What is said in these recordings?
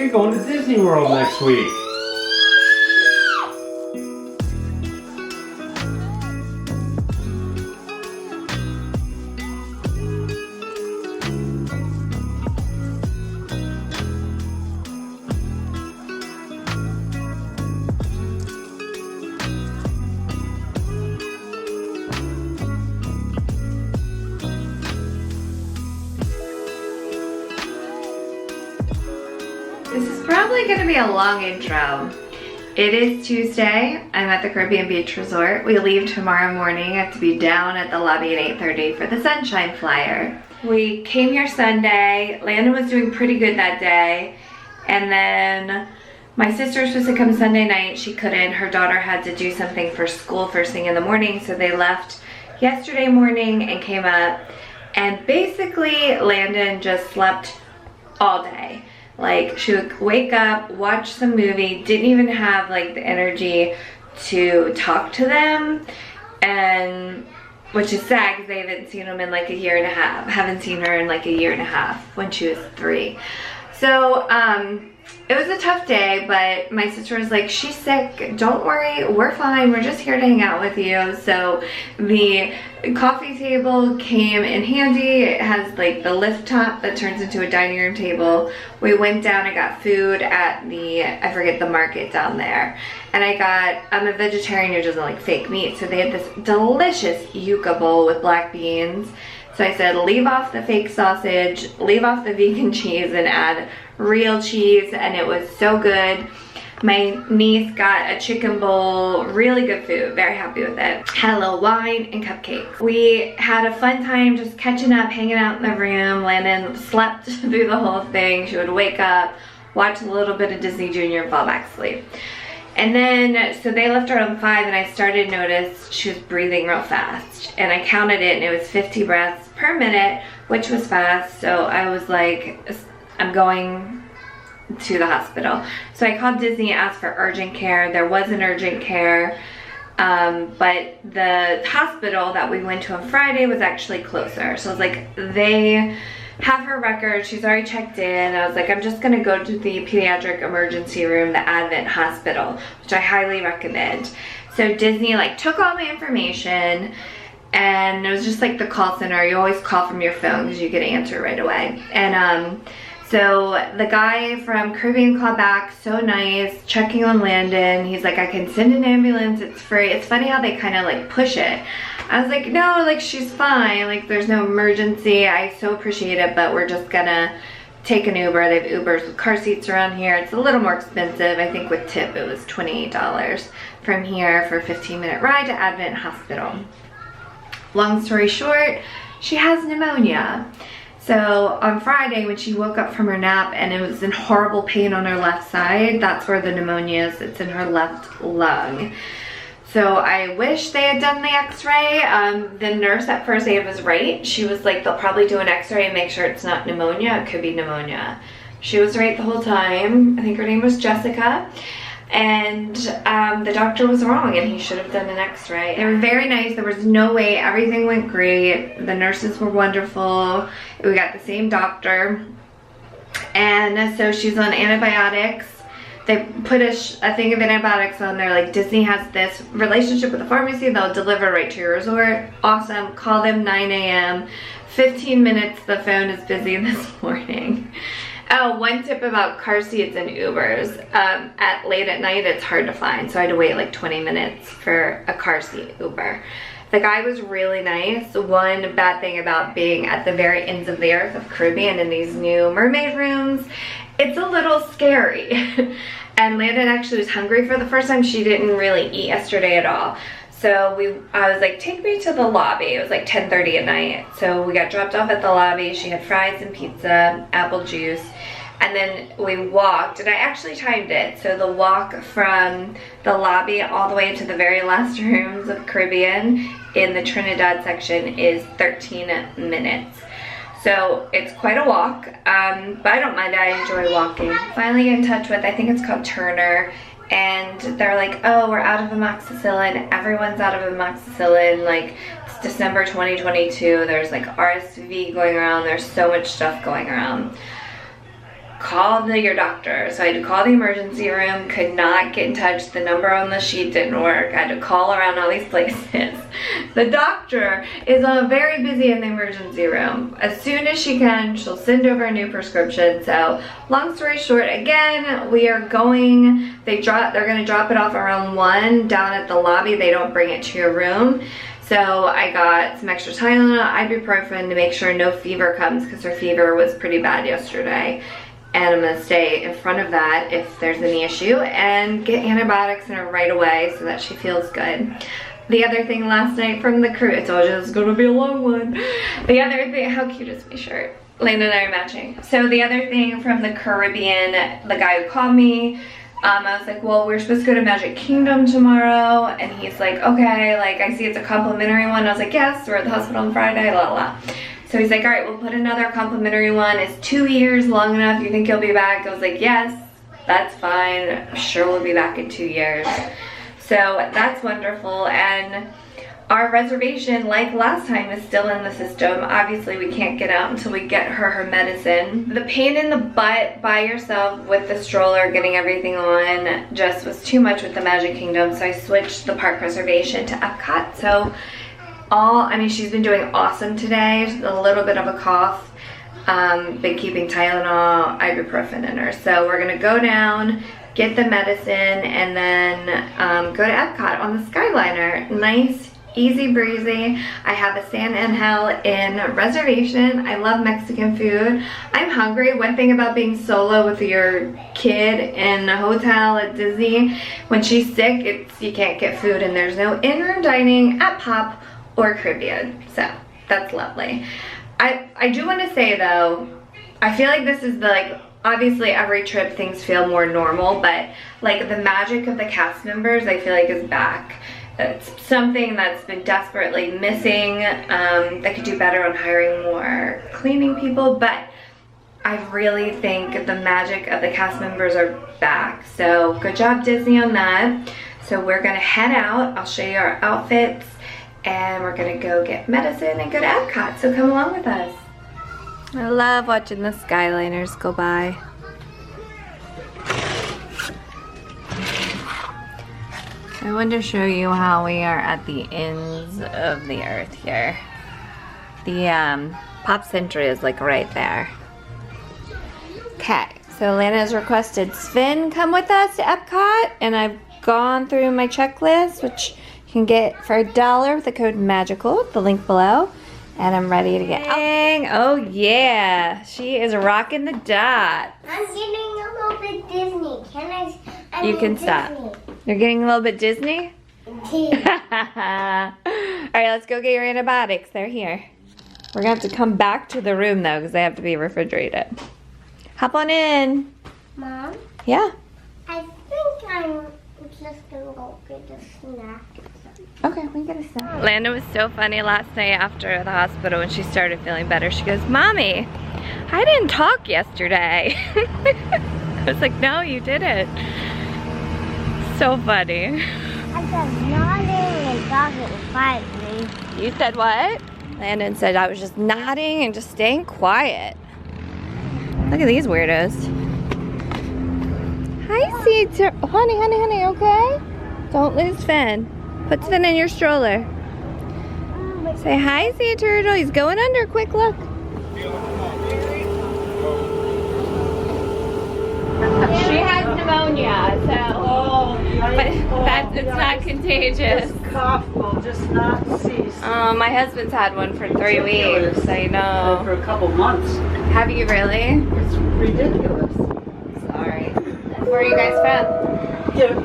You're going to Disney World next week. This is probably going to be a long intro. It is Tuesday. I'm at the Caribbean Beach Resort. We leave tomorrow morning. I have to be down at the lobby at 8:30 for the Sunshine Flyer. We came here Sunday. Landon was doing pretty good that day. And then my sister was supposed to come Sunday night. She couldn't. Her daughter had to do something for school first thing in the morning. So they left yesterday morning and came up. And basically Landon just slept all day. Like, she would wake up, watch some movie, didn't even have like the energy to talk to them, and which is sad because I haven't seen them in like a year and a half. Haven't seen her in like a year and a half when she was 3. So it was a tough day, but my sister was like, she's sick, don't worry, we're fine, we're just here to hang out with you. So the coffee table came in handy. It has like the lift top that turns into a dining room table. We went down and got food at the, I forget the market down there. And I'm a vegetarian who doesn't like fake meat, so they had this delicious yuca bowl with black beans. So I said, leave off the fake sausage, leave off the vegan cheese, and add real cheese, and it was so good. My niece got a chicken bowl, really good food, very happy with it. Had a little wine and cupcakes. We had a fun time just catching up, hanging out in the room. Landon slept through the whole thing. She would wake up, watch a little bit of Disney Junior, and fall back asleep. And then, so they left around 5, and I started to notice she was breathing real fast. And I counted it, and it was 50 breaths per minute, which was fast. So I was like, I'm going to the hospital. So I called Disney, asked for urgent care. There was an urgent care, but the hospital that we went to on Friday was actually closer. So I was like, they have her record, she's already checked in. I was like, I'm just gonna go to the pediatric emergency room, the Advent Hospital, which I highly recommend. So Disney like took all my information, and it was just like the call center. You always call from your phone because you get an answer right away. And so the guy from Caribbean called back, so nice, checking on Landon. He's like, I can send an ambulance, it's free. It's funny how they kind of like push it. I was like, no, like she's fine, like there's no emergency. I so appreciate it, but we're just gonna take an Uber. They have Ubers with car seats around here. It's a little more expensive. I think with tip it was $28 from here for a 15-minute ride to Advent Hospital. Long story short, she has pneumonia. So on Friday when she woke up from her nap and it was in horrible pain on her left side, that's where the pneumonia is. It's in her left lung. So I wish they had done the x-ray. The nurse at first aid was right. She was like, they'll probably do an x-ray and make sure it's not pneumonia. It could be pneumonia. She was right the whole time. I think her name was Jessica. And the doctor was wrong and he should have done an x-ray. They were very nice. There was no wait. Everything went great. The nurses were wonderful. We got the same doctor. And so she's on antibiotics. They put a thing of antibiotics on there. Like, Disney has this relationship with the pharmacy. They'll deliver right to your resort. Awesome. Call them 9 a.m. 15 minutes. The phone is busy this morning. Oh, one tip about car seats and Ubers. Late at night, it's hard to find. So I had to wait like 20 minutes for a car seat Uber. The guy was really nice. One bad thing about being at the very ends of the earth of Caribbean in these new mermaid rooms, it's a little scary. And Landon actually was hungry for the first time. She didn't really eat yesterday at all. So I was like, take me to the lobby. It was like 10:30 at night. So we got dropped off at the lobby. She had fries and pizza, apple juice. And then we walked, and I actually timed it. So the walk from the lobby all the way to the very last rooms of Caribbean in the Trinidad section is 13 minutes. So it's quite a walk, but I don't mind. I enjoy walking. Finally get in touch with, I think it's called Turner. And they're like, oh, we're out of amoxicillin. Everyone's out of amoxicillin. Like, it's December 2022. There's like RSV going around. There's so much stuff going around. call your doctor. So I had to call the emergency room, could not get in touch. The number on the sheet didn't work. I had to call around all these places. The doctor is very busy in the emergency room. As soon as she can, she'll send over a new prescription. So long story short, again, we are going, they're gonna drop it off around 1 down at the lobby. They don't bring it to your room. So I got some extra Tylenol, ibuprofen to make sure no fever comes, because her fever was pretty bad yesterday. And I'm gonna stay in front of that if there's any issue, and get antibiotics in her right away so that she feels good. The other thing last night from the crew, I told you it was gonna be a long one. The other thing, how cute is my shirt? Lane and I are matching. So the other thing from the Caribbean, the guy who called me, I was like, well, we're supposed to go to Magic Kingdom tomorrow. And he's like, okay, like I see it's a complimentary one. I was like, yes, we're at the hospital on Friday, la la. So he's like, all right, we'll put another complimentary one. Is 2 years long enough? You think you'll be back? I was like, yes, that's fine. I'm sure we'll be back in 2 years. So that's wonderful. And our reservation, like last time, is still in the system. Obviously, we can't get out until we get her medicine. The pain in the butt by yourself with the stroller, getting everything on, just was too much with the Magic Kingdom. So I switched the park reservation to Epcot. So I mean, she's been doing awesome today. Just a little bit of a cough. Been keeping Tylenol, ibuprofen in her. So we're gonna go down, get the medicine, and then go to Epcot on the Skyliner. Nice, easy breezy. I have a San Angel in reservation. I love Mexican food. I'm hungry. One thing about being solo with your kid in a hotel at Disney, when she's sick, you can't get food, and there's no in-room dining at Pop or Caribbean. So that's lovely. I do want to say though, I feel like this is obviously every trip things feel more normal, but like the magic of the cast members I feel like is back. It's something that's been desperately missing. They could do better on hiring more cleaning people, but I really think the magic of the cast members are back. So good job Disney on that. So we're gonna head out. I'll show you our outfits, and we're gonna go get medicine and go to Epcot. So come along with us. I love watching the Skyliners go by. I want to show you how we are at the ends of the earth here. The Pop Century is like right there. Okay, so Lana's requested Sven come with us to Epcot, and I've gone through my checklist, which you can get for $1 with the code MAGICAL, the link below. And I'm ready to get out. Oh yeah, she is rocking the dot. I'm getting a little bit Disney. You can stop. You're getting a little bit Disney? Yeah. Alright, let's go get your antibiotics. They're here. We're gonna have to come back to the room though, because they have to be refrigerated. Hop on in. Mom? Yeah? I think I'm just gonna go get a snack. Okay, we can get a snack. Landa was so funny last night after the hospital when she started feeling better. She goes, Mommy, I didn't talk yesterday. I was like, no, you didn't. So funny. I said nodding and talking quietly. You said what? Landon said I was just nodding and just staying quiet. Look at these weirdos. Hi, Caesar. Honey, okay? Don't lose Finn. Put Finn in your stroller. Say hi, Sea Turtle. He's going under. Quick look. She has pneumonia, so but it's not contagious. This cough will just not cease. Oh, my husband's had one for 3 weeks. I know. For a couple months. Have you really? It's ridiculous. Sorry. Where are you guys from? Here.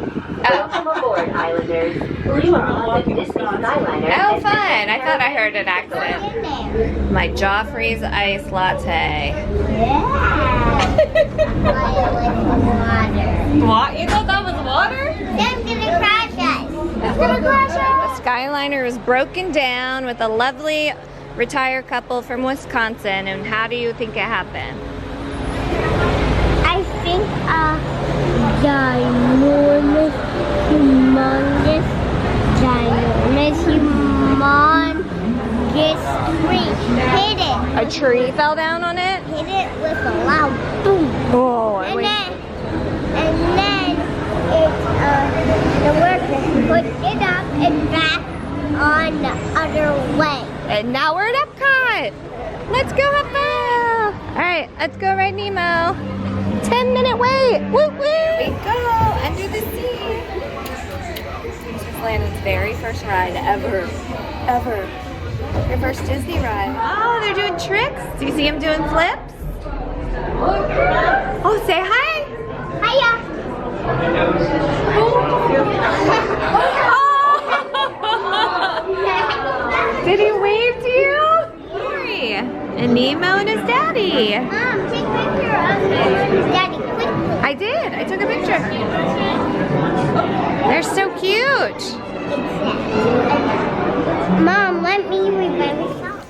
Welcome aboard, Islanders. We are on the Disney Skyliner. Oh, fun. I thought I heard an accent. In there. My Joffrey's Ice Latte. Yeah. Water. What? You thought that was water? That's gonna crash us. It's gonna crash us. The Skyliner is broken down with a lovely retired couple from Wisconsin. And how do you think it happened? I think ginormous, humongous tree hit it. A tree fell down on it? Hit it with a loud boom. Oh. on the other way. And now we're at Epcot. Let's go, Epcot. All right, let's go ride Nemo. 10-minute wait. Woo woo. We go under the sea. This is Landon's very first ride ever. Your first Disney ride. Oh, they're doing tricks. Do you see him doing flips? Oh, say hi. Hiya. Did he wave to you? Sorry. And Nemo and his daddy. Mom, take a picture of Daddy quickly. I did. I took a picture. They're so cute. Mom, let me revive myself.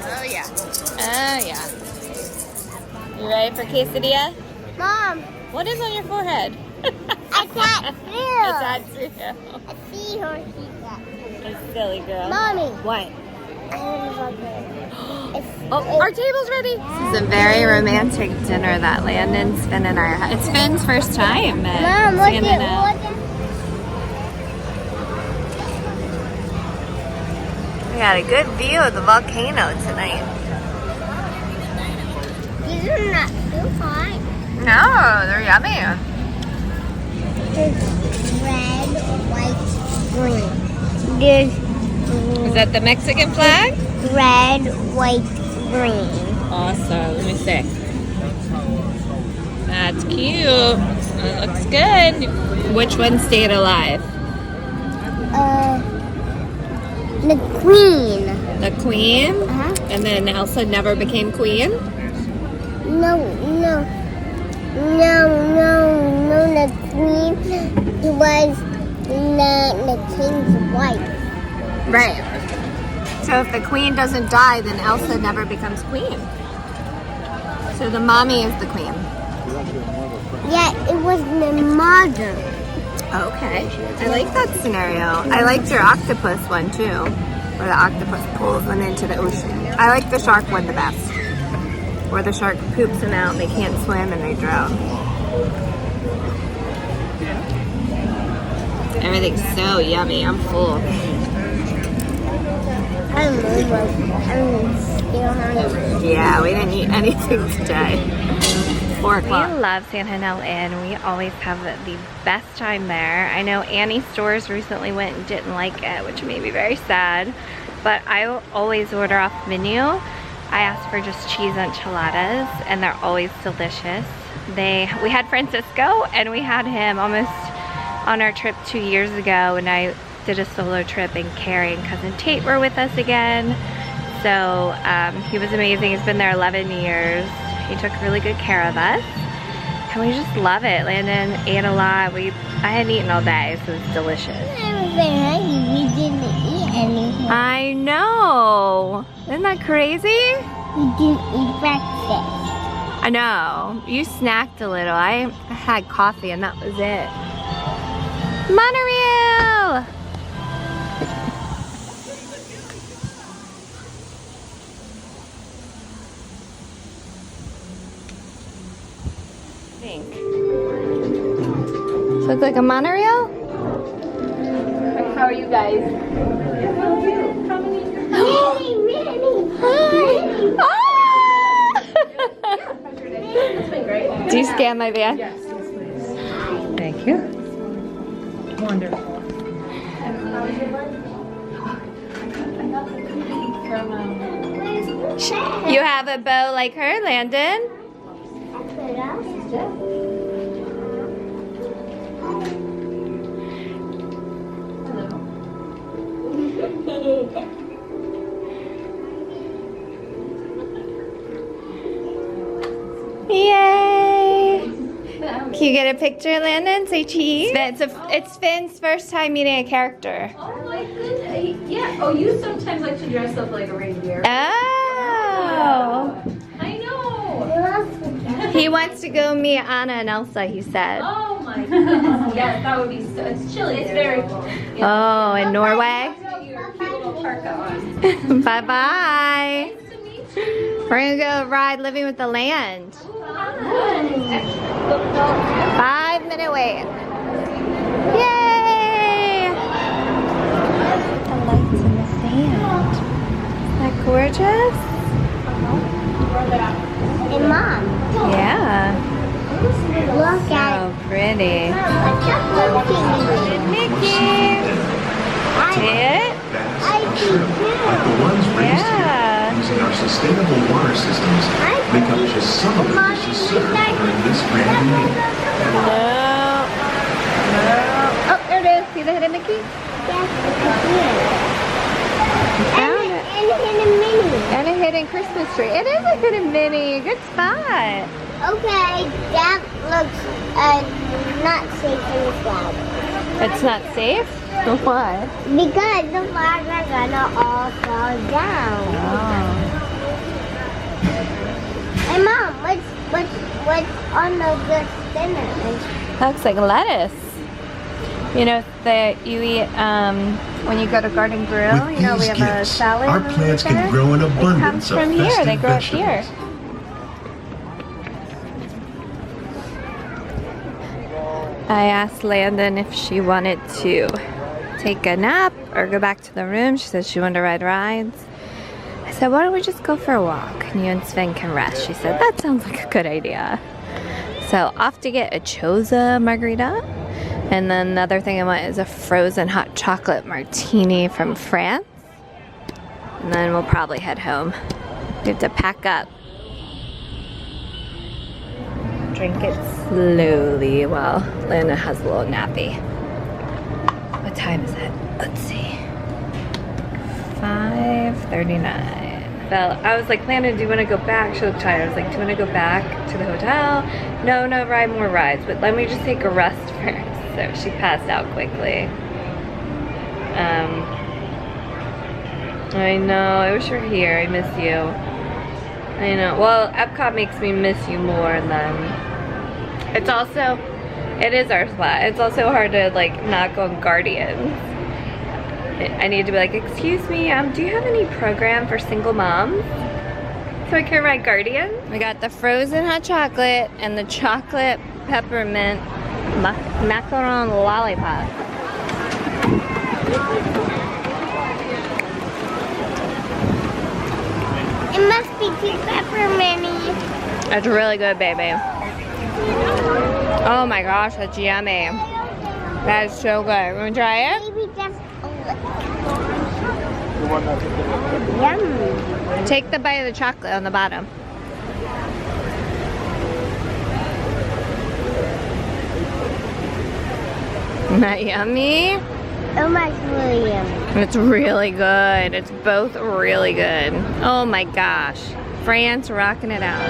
Oh yeah. Oh yeah. You ready for quesadilla? Mom, What is on your forehead? I can't feel. It's tattoo. A seahorse. You silly girl. Mommy. What? I love it. Oh, our table's ready. This is a very romantic dinner that Landon's Finn and I are having. It's Finn's first time. Mom, look at We got a good view of the volcano tonight. These are not too hot. No, they're yummy. There's red, white, green. There's Is that the Mexican flag? red, white, green. Awesome. Let me see. That's cute. That looks good. Which one stayed alive? The queen. The queen? Uh-huh. And then Elsa never became queen? No, the queen was the king's wife. Right. So if the queen doesn't die, then Elsa never becomes queen. So the mommy is the queen. Yeah, it was the mother. Okay. I like that scenario. I liked your octopus one too, where the octopus pulls them into the ocean. I like the shark one the best, where the shark poops them out and they can't swim and they drown. Everything's so yummy. I'm full. I'm still hungry. Yeah, we didn't eat anything today. 4 o'clock. We love Santa Ana Inn. We always have the best time there. I know Annie's stores recently went and didn't like it, which made me very sad. But I will always order off menu. I ask for just cheese enchiladas, and they're always delicious. We had Francisco, and we had him almost on our trip 2 years ago, and I did a solo trip, and Carrie and cousin Tate were with us again. So he was amazing. He's been there 11 years. He took really good care of us, and we just love it. Landon ate a lot. I hadn't eaten all day, so it's delicious. I was very hungry. We didn't eat anything. I know. Isn't that crazy? We didn't eat breakfast. I know. You snacked a little. I had coffee and that was it. Monorail! Look like a monorail? How are you guys? Really, really, really. It's been great. Do you scan my van? Yes, please. Thank you. Wonderful. You have a bow like her, Landon? Yay! Can you get a picture, Landon? Say cheese. It's Finn's first time meeting a character. Oh my goodness. Yeah. Oh, you sometimes like to dress up like a reindeer. Oh! I know. He wants to go meet Anna and Elsa, he said. Oh my goodness. Yes, that would be so. It's chilly. It's very cold. Oh, in Norway? Your cute little parka on. Bye-bye. Nice to meet you. We're gonna go ride Living with the Land. Hi. 5-minute wait. Yay! gorgeous? Hey, Mom. Yeah. Look at So pretty. it. What's up, Mickey? Mickey. See it? I do Like too. the ones raised Yeah. here, using our sustainable water systems, make up just some of the dishes served during this grand meal. No. No. Oh, there it is. See the hidden Mickey? Yes, I can see it. You found it. And hidden mini. And a hidden Christmas tree. It is a hidden mini. Good spot. Okay, that looks not safe in the flag. It's not safe? Why? Because the flags are gonna all fall down. Oh. Hey, Mom, what's on the dinner? Looks like lettuce. You know that you eat when you go to Garden Grill. With You know we these have a gifts, salad. our over plants there. can grow in It comes abundance of from here. They festive grow up here. vegetables. I asked Landon if she wanted to take a nap or go back to the room. She said she wanted to ride rides. I said, why don't we just go for a walk and you and Sven can rest? She said, that sounds like a good idea. So off to get a Choza margarita. And then the other thing I want is a frozen hot chocolate martini from France. And then we'll probably head home. We have to pack up. Drink it slowly while Lana has a little nappy. What time is it? Let's see. 5:39. Well, I was like, Lana, do you want to go back? She looked tired. I was like, do you want to go back to the hotel? No, ride more rides, but let me just take a rest first. So she passed out quickly. I know, I wish you were here. I miss you. I know. Well, Epcot makes me miss you more than... It is our spot. It's also hard to like not go on Guardians. I need to be like, excuse me, do you have any program for single moms? So I can ride Guardians? We got the frozen hot chocolate and the chocolate peppermint macaron lollipop. It must be too pepperminty. It's really good, baby. Oh my gosh, that's yummy. That is so good. Want to try it? Maybe just a little. Yum. Take the bite of the chocolate on the bottom. Isn't that yummy? Oh my, really yummy. It's really good. It's both really good. Oh my gosh. France rocking it out.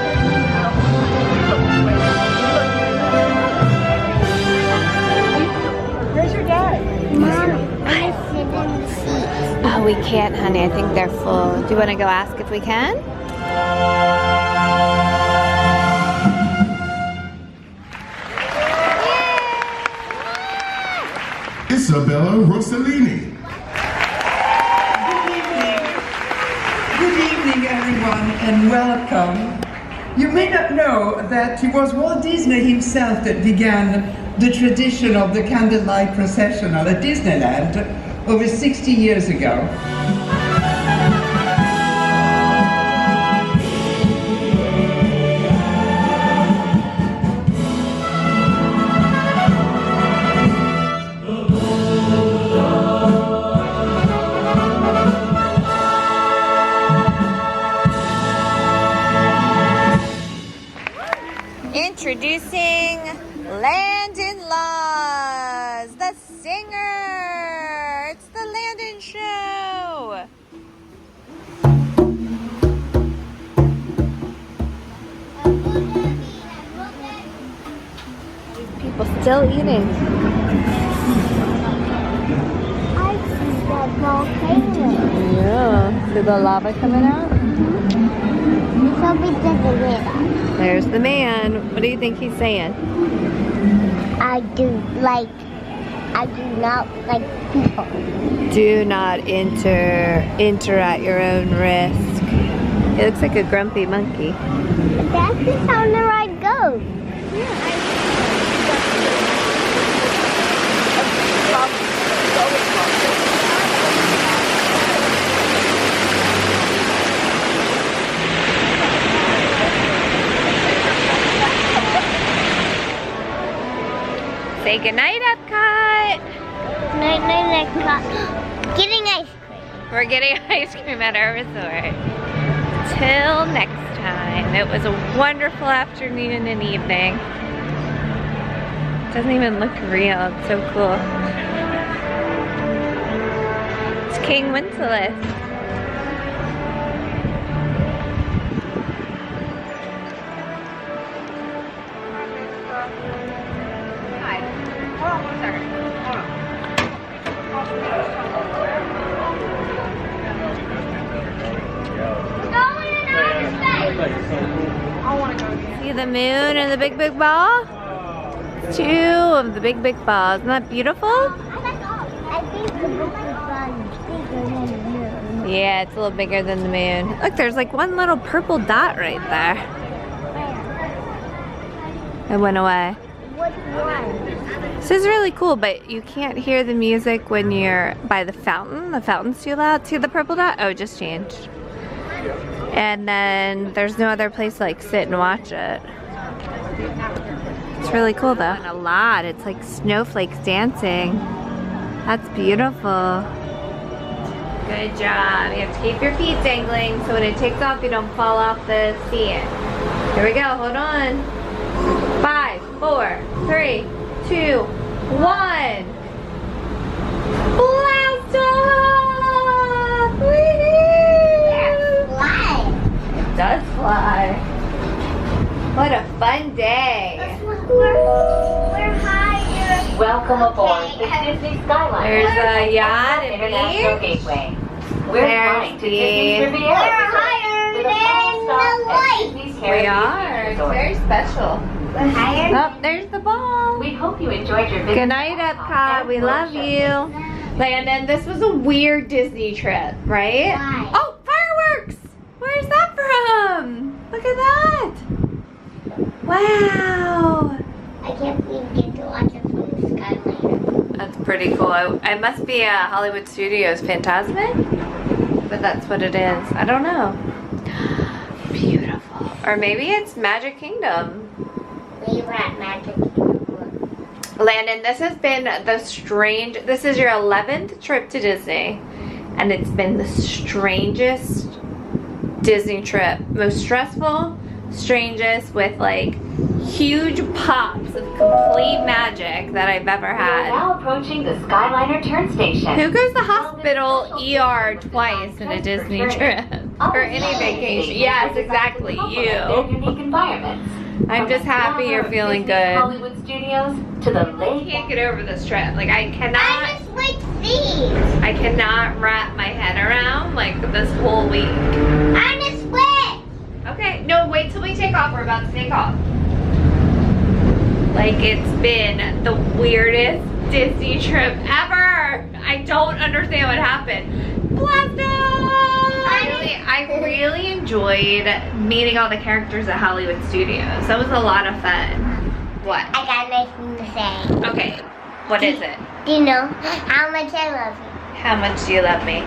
Where's your dad? Mom, I sit in the seat. Oh, we can't, honey. I think they're full. Do you want to go ask if we can? Isabella Rossellini. Good evening, everyone, and welcome. You may not know that it was Walt Disney himself that began the tradition of the candlelight processional at Disneyland over 60 years ago. Introducing Landon Laws, the singer. It's the Landon Show. These people still eating. I see that volcano. Yeah. See the lava coming out? So we did the winner. There's the man. What do you think he's saying? I do not like people. Do not enter at your own risk. He looks like a grumpy monkey. But that's just how the ride goes. Say goodnight, Epcot. Night, Epcot. Getting ice cream. We're getting ice cream at our resort. Till next time. It was a wonderful afternoon and evening. It doesn't even look real. It's so cool. It's King Wenceslas. See the moon and the big ball? It's 2 of the big balls. Isn't that beautiful? I think the book is bigger than the moon. Yeah, it's a little bigger than the moon. Look, there's like one little purple dot right there. It went away. What one? This is really cool, but you can't hear the music when you're by the fountain. The fountain's too loud. See the purple dot? Oh, it just changed. And then there's no other place to like sit and watch it. It's really cool though. And a lot. It's like snowflakes dancing. That's beautiful. Good job. You have to keep your feet dangling so when it takes off you don't fall off the seat. Here we go. Hold on. 5, 4, 3, 2, 1. Blast off! Woo-hoo! Fly. It does fly. What a fun day. We're higher. Welcome aboard the Disney Skyliner. There's a yacht and International beach. Gateway. We're There's flying to the- Disney's Riviera We're Resort higher with a final stop than the at light. Disney's We Heritage are. It's Resort. very special. We're higher. Oh, there's the ball. We hope you enjoyed your visit. Good night, Epcot. We love you. Landon, this was a weird Disney trip, right? Why? Oh, fireworks! Where's that from? Look at that. Wow. I can't believe we get to watch it from the Skyliner. That's pretty cool. It must be a Hollywood Studios Fantasmic, but that's what it is. I don't know. Beautiful. Or maybe it's Magic Kingdom. We were at Magic. Landon, this has been this is your 11th trip to Disney, and it's been the strangest Disney trip. Most stressful, strangest, with like huge pops of complete magic that I've ever We are had. now approaching the Skyliner turn station. Who goes to hospital ER twice in a Disney trip? Or any vacation? Yes, exactly, Their you. unique environments. I'm just happy you're feeling good. Hollywood Studios to the I lake. can't get over this trip. Like I I cannot just switched seats. I cannot wrap my head around like this whole week. I'm just switched. Okay, no, wait till we take off. We're about to take off. Like it's been the weirdest Disney trip ever. I don't understand what happened. Blast off! I really enjoyed meeting all the characters at Hollywood Studios. That was a lot of fun. What? I got a nice thing to say. Okay, what is it? Do you know how much I love you? How much do you love me?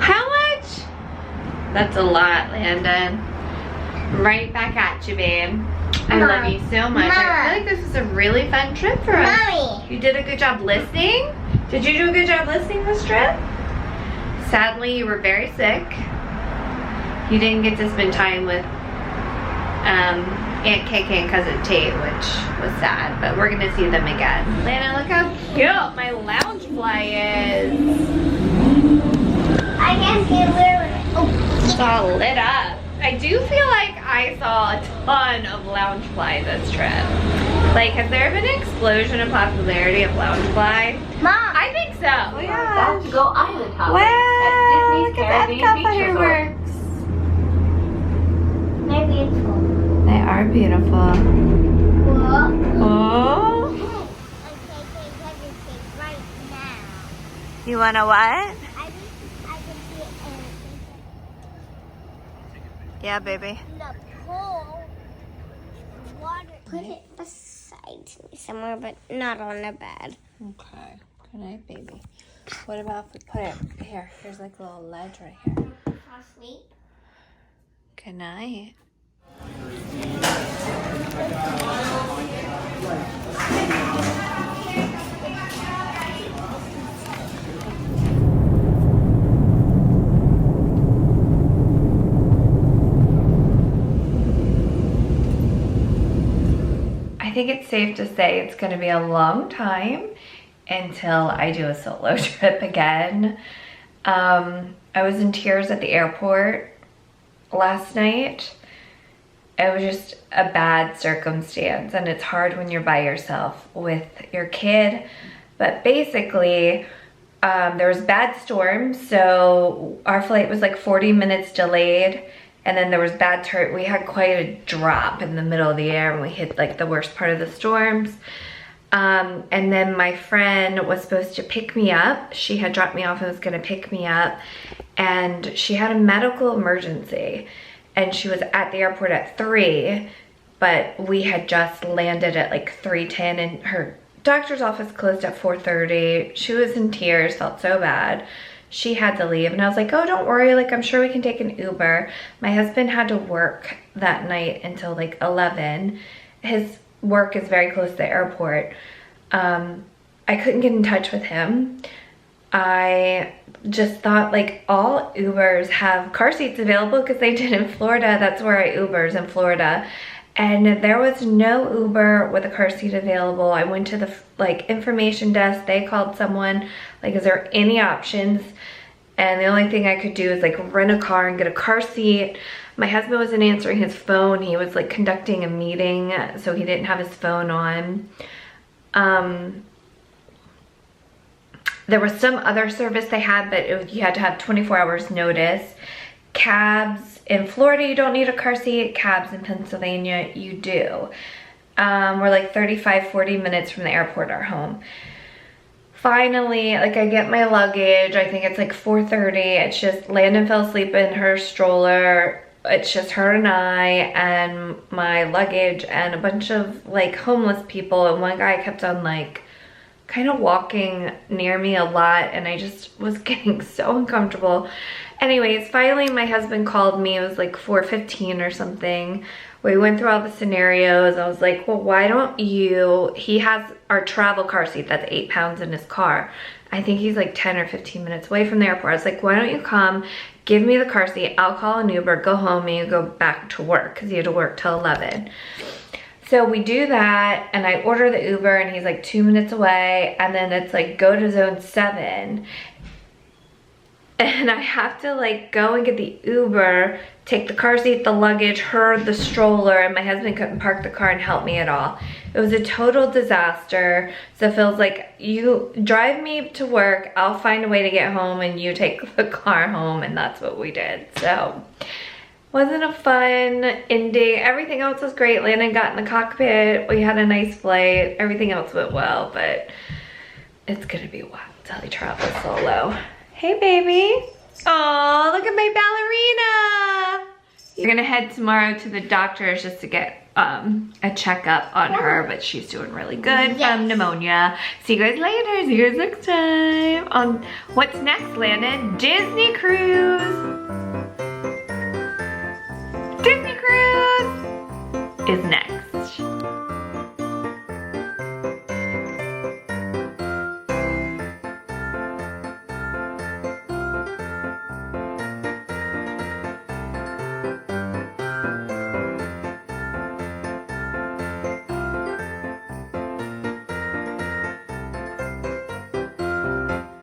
How much? That's a lot, Landon. Right back at you, babe. I love you so much. I feel like this was a really fun trip for us. Mommy. You did a good job listening. Did you do a good job listening this trip? Sadly, you were very sick. You didn't get to spend time with Aunt KK and Cousin Tate, which was sad, but we're gonna see them again. Lana, look how cute my lounge fly is. I can see where. Oh, It's all lit up. I do feel like I saw a ton of Loungefly this trip. Like, has there been an explosion in popularity of Loungefly? Mom. I think so. Oh, yeah. About to go island hopping Wow, at look Disney's at that Caribbean Beach Resort. fireworks. They're beautiful. They are beautiful. Whoa. Oh. Okay, take right now. You wanna what? I can see it Yeah, baby. in the pool. Water. Put it beside me somewhere, but not on the bed. Okay. Good night, baby. What about if we put it here? Here's like a little ledge right here. Fall asleep. Good night. think it's safe to say it's gonna be a long time until I do a solo trip again. I was in tears at the airport last night. It was just a bad circumstance, and it's hard when you're by yourself with your kid. But basically, there was bad storms, so our flight was like 40 minutes delayed, and then there was bad we had quite a drop in the middle of the air when we hit like the worst part of the storms. And then my friend was supposed to pick me up. She had dropped me off and was gonna pick me up, and she had a medical emergency, and she was at the airport at 3, but we had just landed at like 3:10, and her doctor's office closed at 4:30. She was in tears, felt so bad. She had to leave, and I was like, oh, don't worry, like I'm sure we can take an Uber. My husband had to work that night until like 11. His work is very close to the airport. I couldn't get in touch with him. I just thought like all Ubers have car seats available because they did in Florida. That's where I Ubers in Florida. And there was no Uber with a car seat available. I went to the like information desk. They called someone like, is there any options? And the only thing I could do is like rent a car and get a car seat. My husband wasn't answering his phone. He was like conducting a meeting, so he didn't have his phone on. There was some other service they had, but you had to have 24 hours notice. Cabs in Florida, you don't need a car seat. Cabs in Pennsylvania, you do. We're like 40 minutes from the airport, our home. Finally, like I get my luggage. I think it's like 4:30. It's just Landon fell asleep in her stroller. It's just her and I and my luggage and a bunch of like homeless people. And one guy kept on like kind of walking near me a lot, and I just was getting so uncomfortable. Anyways, finally my husband called me. It was like 4:15 or something. We went through all the scenarios. I was like, well, why don't you, he has our travel car seat that's 8 pounds in his car. I think he's like 10 or 15 minutes away from the airport. I was like, why don't you come, give me the car seat, I'll call an Uber, go home, and you go back to work, because he had to work till 11. So we do that, and I order the Uber, and he's like 2 minutes away, and then it's like, go to zone 7. And I have to like go and get the Uber, take the car seat, the luggage, her, the stroller, and my husband couldn't park the car and help me at all. It was a total disaster. So Phil's like, you drive me to work, I'll find a way to get home, and you take the car home, and that's what we did. So wasn't a fun ending. Everything else was great. Landon got in the cockpit, we had a nice flight, everything else went well, but it's gonna be wild till I travel solo. Hey, baby. Oh, look at my ballerina. We're gonna head tomorrow to the doctor's just to get a checkup on her, but she's doing really good from pneumonia. See you guys later. See you guys next time on what's next, Landon? Disney Cruise. Disney Cruise is next.